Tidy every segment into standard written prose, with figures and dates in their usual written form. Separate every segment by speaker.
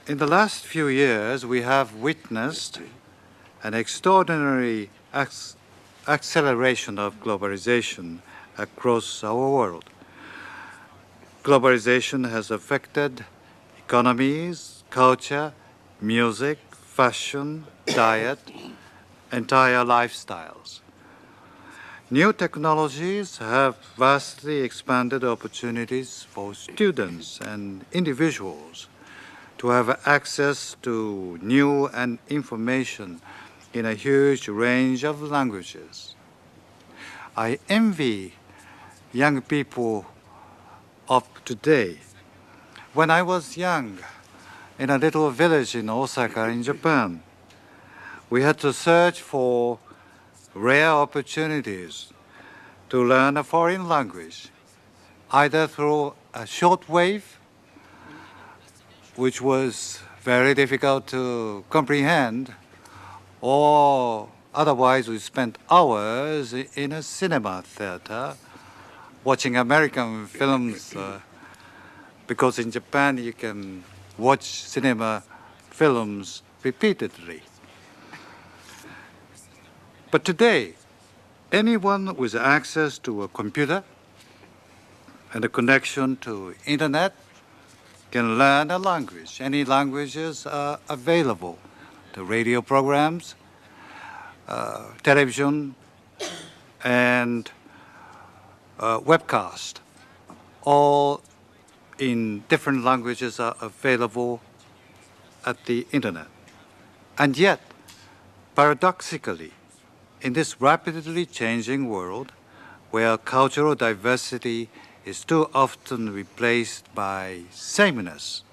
Speaker 1: In the last few years, we have witnessed an extraordinary acceleration of globalization across our world. Globalization has affected economies, culture, music, fashion, diet, entire lifestyles. New technologies have vastly expanded opportunities for students and individuals to have access to new and information in a huge range of languages. I envy young people of today. When I was young, in a little village in Osaka in Japan, we had to search for rare opportunities to learn a foreign language, either through a shortwave, which was very difficult to comprehend, or otherwise we spent hours in a cinema theater watching American films, because in Japan you can watch cinema films repeatedly. But today, anyone with access to a computer and a connection to internet can learn a language. Any languages are available. The radio programs, television, and webcast, all in different languages are available at the internet. And yet, paradoxically, in this rapidly changing world, where cultural diversity is too often replaced by sameness,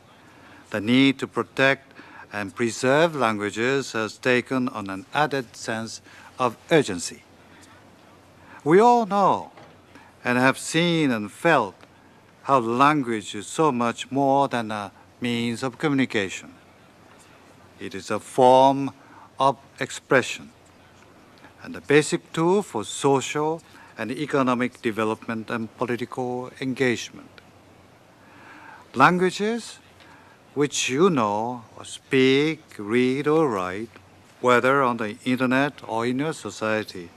Speaker 1: the need to protect and preserve languages has taken on an added sense of urgency. We all know and have seen and felt how language is so much more than a means of communication. It is a form of expression and a basic tool for social and economic development and political engagement. Languages, which you know, or speak, read, or write, whether on the internet or in your society,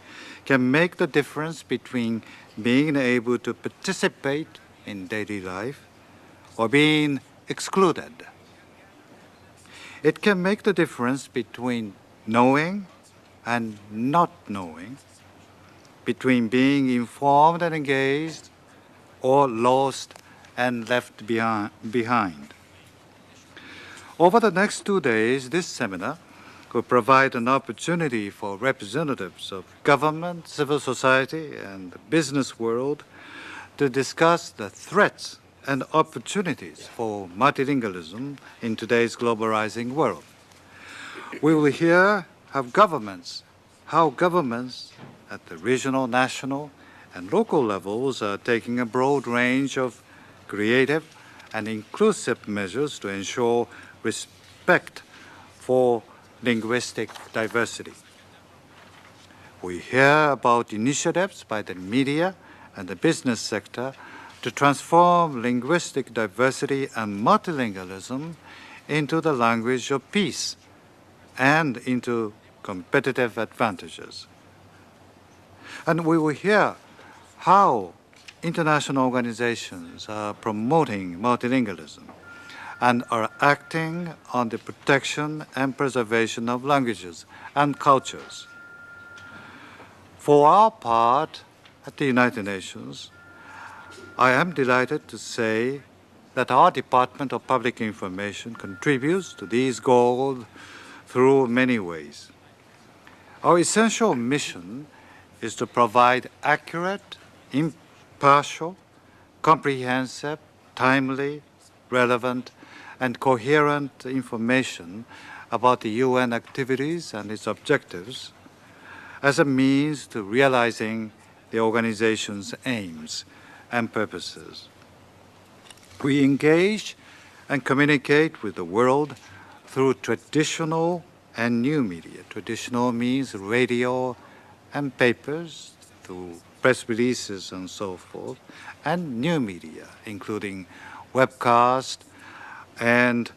Speaker 1: can make the difference between being able to participate in daily life or being excluded. It can make the difference between knowing and not knowing, between being informed and engaged or lost and left behind. Over the next 2 days, this seminar will provide an opportunity for representatives of government, civil society, and the business world to discuss the threats and opportunities for multilingualism in today's globalizing world. We will hear how governments at the regional, national, and local levels are taking a broad range of creative and inclusive measures to ensure respect for linguistic diversity. We hear about initiatives by the media and the business sector to transform linguistic diversity and multilingualism into the language of peace and into competitive advantages. And we will hear how international organizations are promoting multilingualism and are acting on the protection and preservation of languages and cultures. For our part, at the United Nations, I am delighted to say that our Department of Public Information contributes to these goals through many ways. Our essential mission is to provide accurate, impartial, comprehensive, timely, relevant, and coherent information about the UN activities and its objectives as a means to realizing the organization's aims and purposes. We engage and communicate with the world through traditional and new media. Traditional means radio and papers, through press releases and so forth, and new media, including webcast and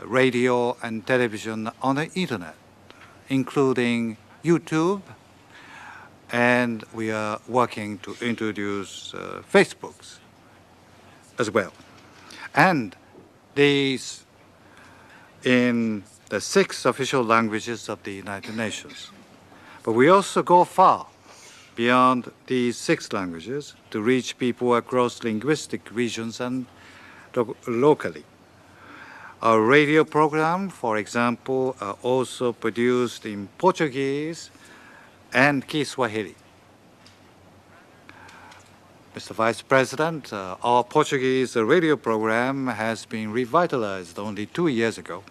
Speaker 1: radio and television on the internet, including YouTube, and we are working to introduce Facebooks as well. And these in the 6 official languages of the United Nations. But we also go far beyond these 6 languages to reach people across linguistic regions and locally. Our radio program, for example, are also produced in Portuguese and Kiswahili. Mr. Vice President, our Portuguese radio program has been revitalized only 2 years ago,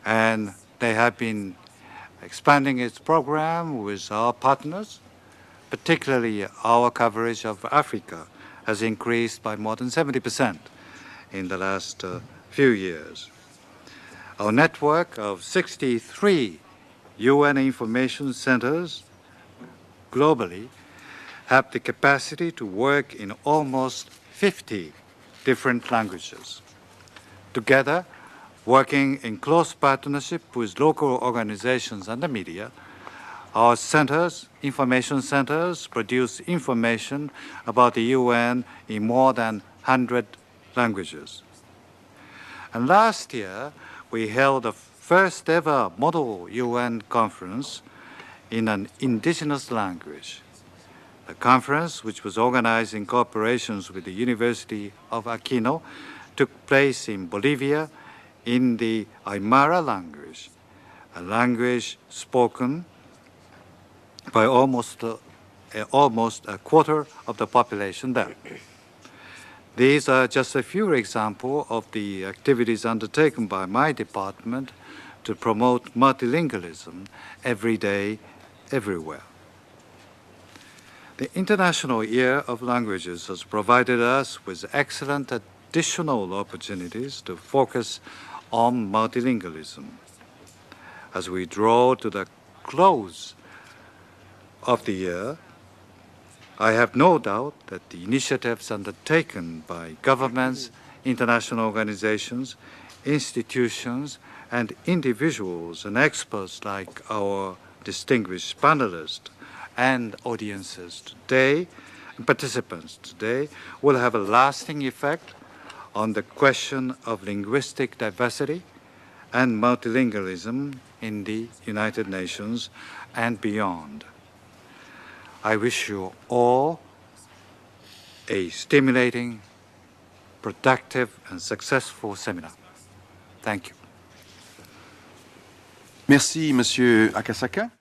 Speaker 1: and they have been expanding its program with our partners. Particularly, our coverage of Africa has increased by more than 70% in the last few years. Our network of 63 UN information centers globally have the capacity to work in almost 50 different languages. Together, working in close partnership with local organizations and the media, our centers, information centers, produce information about the UN in more than 100 languages. And last year, we held the first ever model UN conference in an indigenous language. The conference, which was organized in cooperation with the University of Aquino, took place in Bolivia in the Aymara language, a language spoken by almost a quarter of the population there. These are just a few examples of the activities undertaken by my department to promote multilingualism every day, everywhere. The International Year of Languages has provided us with excellent additional opportunities to focus on multilingualism. As we draw to the close of the year, I have no doubt that the initiatives undertaken by governments, international organizations, institutions, and individuals and experts like our distinguished panelists and audiences today, and participants today, will have a lasting effect on the question of linguistic diversity and multilingualism in the United Nations and beyond. I wish you all a stimulating, productive, and successful seminar. Thank you.
Speaker 2: Merci, Monsieur Akasaka.